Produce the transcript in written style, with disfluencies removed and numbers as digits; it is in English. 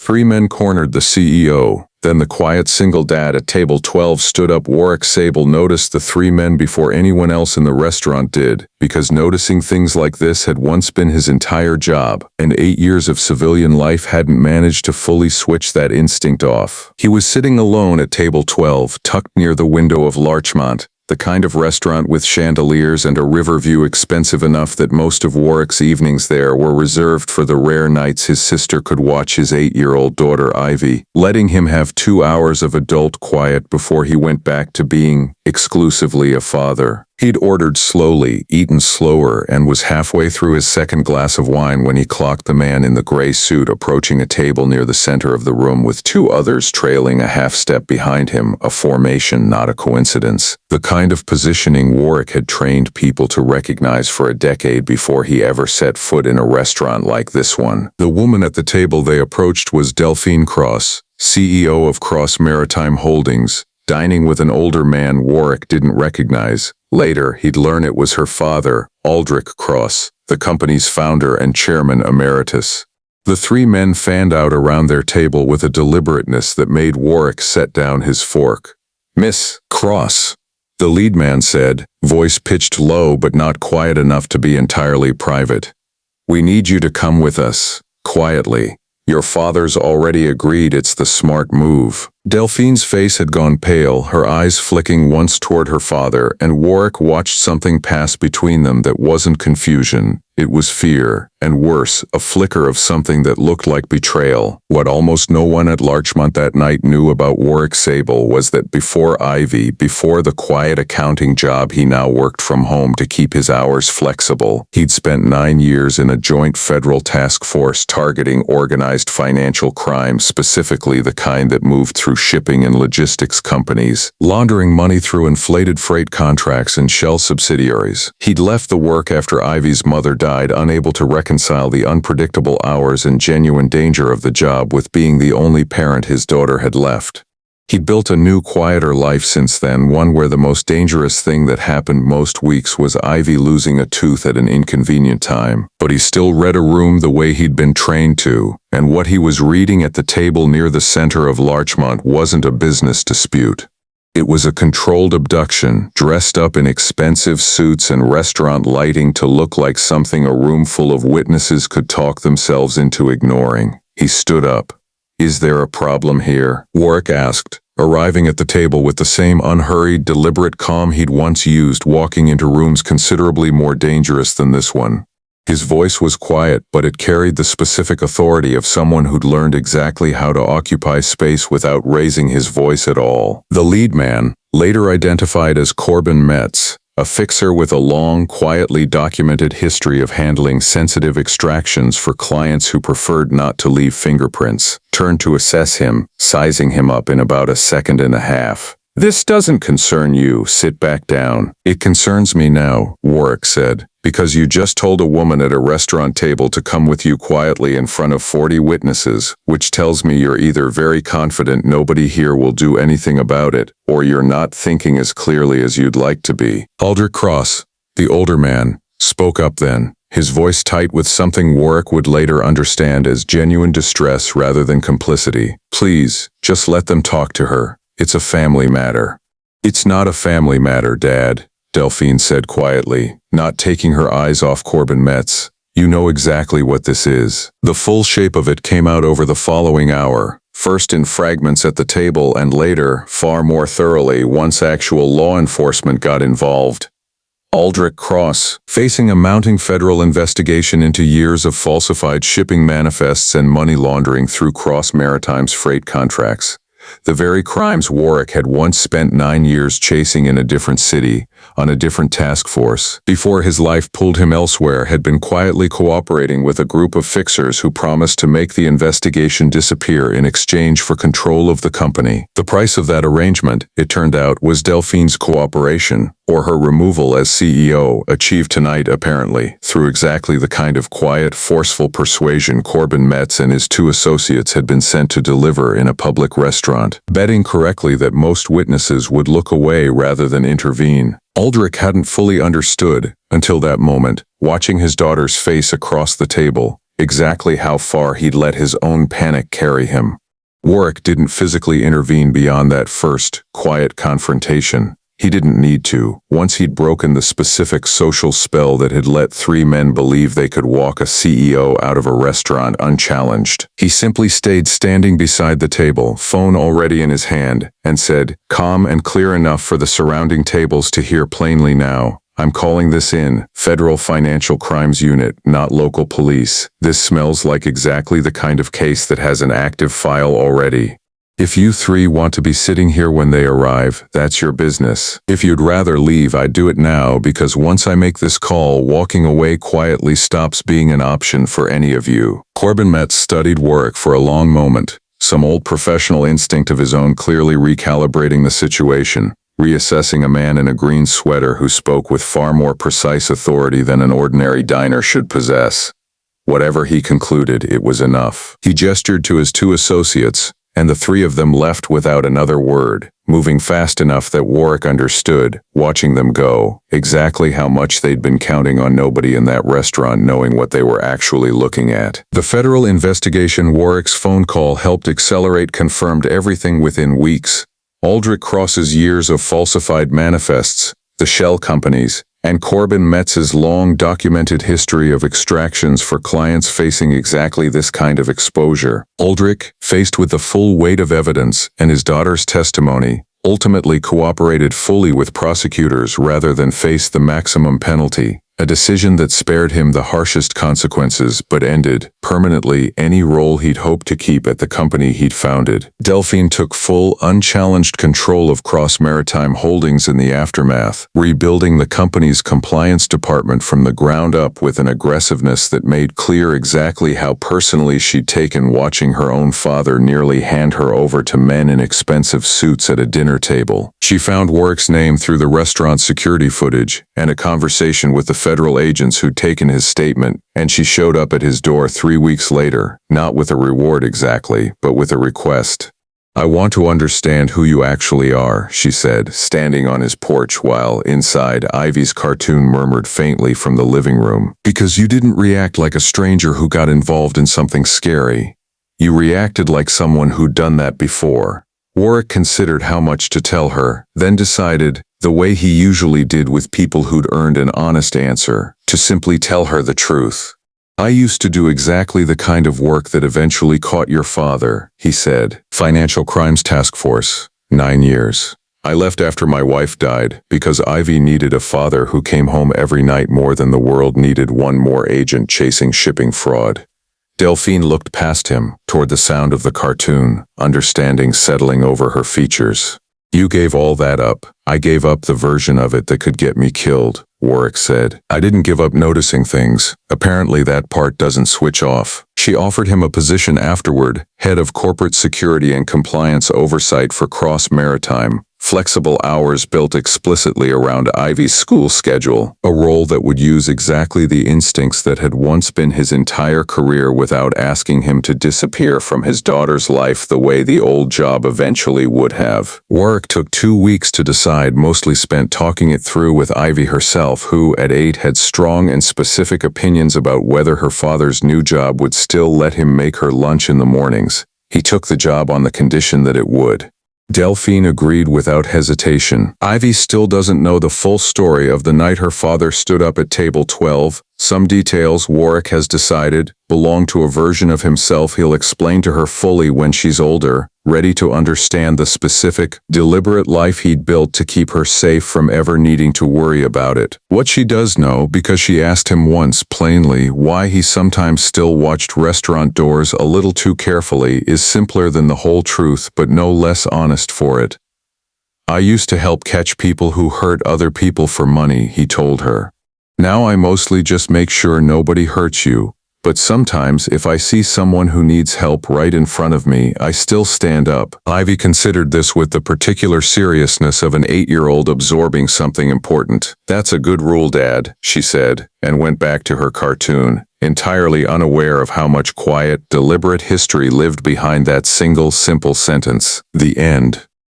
Three men cornered the CEO. Then the quiet single dad at table 12 stood up. Warwick Sable noticed the three men before anyone else in the restaurant did, because noticing things like this had once been his entire job, and 8 years of civilian life hadn't managed to fully switch that instinct off. He was sitting alone at table 12, tucked near the window of Larchmont, the kind of restaurant with chandeliers and a river view expensive enough that most of Warwick's evenings there were reserved for the rare nights his sister could watch his 8-year-old daughter Ivy, letting him have 2 hours of adult quiet before he went back to being exclusively a father. He'd ordered slowly, eaten slower, and was halfway through his second glass of wine when he clocked the man in the gray suit approaching a table near the center of the room with 2 others trailing a half step behind him, a formation, not a coincidence. The kind of positioning Warwick had trained people to recognize for a decade before he ever set foot in a restaurant like this one. The woman at the table they approached was Delphine Cross, CEO of Cross Maritime Holdings, dining with an older man Warwick didn't recognize. Later, he'd learn it was her father, Aldrich Cross, the company's founder and chairman emeritus. The three men fanned out around their table with a deliberateness that made Warwick set down his fork. "Miss Cross," the lead man said, voice pitched low but not quiet enough to be entirely private. "We need you to come with us, quietly. Your father's already agreed it's the smart move." Delphine's face had gone pale, her eyes flicking once toward her father, and Warwick watched something pass between them that wasn't confusion. It was fear, and worse, a flicker of something that looked like betrayal. What almost no one at Larchmont that night knew about Warwick Sable was that before Ivy, before the quiet accounting job he now worked from home to keep his hours flexible, he'd spent 9 years in a joint federal task force targeting organized financial crime, specifically the kind that moved through shipping and logistics companies, laundering money through inflated freight contracts and shell subsidiaries. He'd left the work after Ivy's mother died, unable to reconcile the unpredictable hours and genuine danger of the job with being the only parent his daughter had left. He'd built a new, quieter life since then, one where the most dangerous thing that happened most weeks was Ivy losing a tooth at an inconvenient time. But he still read a room the way he'd been trained to, and what he was reading at the table near the center of Larchmont wasn't a business dispute. It was a controlled abduction, dressed up in expensive suits and restaurant lighting to look like something a room full of witnesses could talk themselves into ignoring. He stood up. "Is there a problem here?" Warwick asked, arriving at the table with the same unhurried, deliberate calm he'd once used walking into rooms considerably more dangerous than this one. His voice was quiet, but it carried the specific authority of someone who'd learned exactly how to occupy space without raising his voice at all. The lead man, later identified as Corbin Metz, a fixer with a long, quietly documented history of handling sensitive extractions for clients who preferred not to leave fingerprints, turned to assess him, sizing him up in about a second and a half. "This doesn't concern you, sit back down." "It concerns me now," Warwick said, "because you just told a woman at a restaurant table to come with you quietly in front of 40 witnesses, which tells me you're either very confident nobody here will do anything about it, or you're not thinking as clearly as you'd like to be." Aldrich Cross, the older man, spoke up then, his voice tight with something Warwick would later understand as genuine distress rather than complicity. "Please, just let them talk to her. It's a family matter." "It's not a family matter, Dad," Delphine said quietly, not taking her eyes off Corbin Metz. "You know exactly what this is." The full shape of it came out over the following hour, first in fragments at the table and later, far more thoroughly, once actual law enforcement got involved. Aldrich Cross, facing a mounting federal investigation into years of falsified shipping manifests and money laundering through Cross Maritime's freight contracts. The very crimes Warwick had once spent 9 years chasing in a different city, on a different task force, before his life pulled him elsewhere, had been quietly cooperating with a group of fixers who promised to make the investigation disappear in exchange for control of the company. The price of that arrangement, it turned out, was Delphine's cooperation, or her removal as CEO, achieved tonight apparently, through exactly the kind of quiet, forceful persuasion Corbin Metz and his 2 associates had been sent to deliver in a public restaurant, betting correctly that most witnesses would look away rather than intervene. Aldrich hadn't fully understood, until that moment, watching his daughter's face across the table, exactly how far he'd let his own panic carry him. Warwick didn't physically intervene beyond that first, quiet confrontation. He didn't need to. Once he'd broken the specific social spell that had let three men believe they could walk a CEO out of a restaurant unchallenged, he simply stayed standing beside the table, phone already in his hand, and said, calm and clear enough for the surrounding tables to hear plainly now, I'm calling this in, Federal Financial Crimes Unit, not local police. This smells like exactly the kind of case that has an active file already. If you three want to be sitting here when they arrive, that's your business. If you'd rather leave, I'd do it now, because once I make this call, walking away quietly stops being an option for any of you. Corbin Metz studied Warwick for a long moment, some old professional instinct of his own clearly recalibrating the situation, reassessing a man in a green sweater who spoke with far more precise authority than an ordinary diner should possess. Whatever he concluded, it was enough. He gestured to his two associates, and the three of them left without another word, moving fast enough that Warwick understood, watching them go, exactly how much they'd been counting on nobody in that restaurant knowing what they were actually looking at. The federal investigation. Warwick's phone call helped accelerate, confirmed everything within weeks. Aldrich Cross's years of falsified manifests, the shell companies, and Corbin Metz's long documented history of extractions for clients facing exactly this kind of exposure. Aldrich, faced with the full weight of evidence and his daughter's testimony, ultimately cooperated fully with prosecutors rather than face the maximum penalty, a decision that spared him the harshest consequences but ended, permanently, any role he'd hoped to keep at the company he'd founded. Delphine took full, unchallenged control of Cross Maritime Holdings in the aftermath, rebuilding the company's compliance department from the ground up with an aggressiveness that made clear exactly how personally she'd taken watching her own father nearly hand her over to men in expensive suits at a dinner table. She found Warwick's name through the restaurant security footage and a conversation with the federal agents who'd taken his statement, and she showed up at his door 3 weeks later, not with a reward exactly, but with a request. I want to understand who you actually are, she said, standing on his porch while, inside, Ivy's cartoon murmured faintly from the living room. Because you didn't react like a stranger who got involved in something scary. You reacted like someone who'd done that before. Warwick considered how much to tell her, then decided, the way he usually did with people who'd earned an honest answer, to simply tell her the truth. I used to do exactly the kind of work that eventually caught your father, he said. Financial Crimes Task Force, 9 years. I left after my wife died, because Ivy needed a father who came home every night more than the world needed one more agent chasing shipping fraud. Delphine looked past him, toward the sound of the cartoon, understanding settling over her features. You gave all that up. I gave up the version of it that could get me killed, Warwick said. I didn't give up noticing things. Apparently that part doesn't switch off. She offered him a position afterward, head of corporate security and compliance oversight for Cross Maritime. Flexible hours built explicitly around Ivy's school schedule, a role that would use exactly the instincts that had once been his entire career without asking him to disappear from his daughter's life the way the old job eventually would have. Warwick took 2 weeks to decide, mostly spent talking it through with Ivy herself, who, at 8, had strong and specific opinions about whether her father's new job would still let him make her lunch in the mornings. He took the job on the condition that it would. Delphine agreed without hesitation. Ivy still doesn't know the full story of the night her father stood up at table 12. Some details, Warwick has decided, belong to a version of himself he'll explain to her fully when she's older, ready to understand the specific, deliberate life he'd built to keep her safe from ever needing to worry about it. What she does know, because she asked him once plainly why he sometimes still watched restaurant doors a little too carefully, is simpler than the whole truth but no less honest for it. I used to help catch people who hurt other people for money, he told her. Now I mostly just make sure nobody hurts you, but sometimes if I see someone who needs help right in front of me, I still stand up. Ivy considered this with the particular seriousness of an 8-year-old absorbing something important. That's a good rule, Dad, she said, and went back to her cartoon, entirely unaware of how much quiet, deliberate history lived behind that single, simple sentence. The end.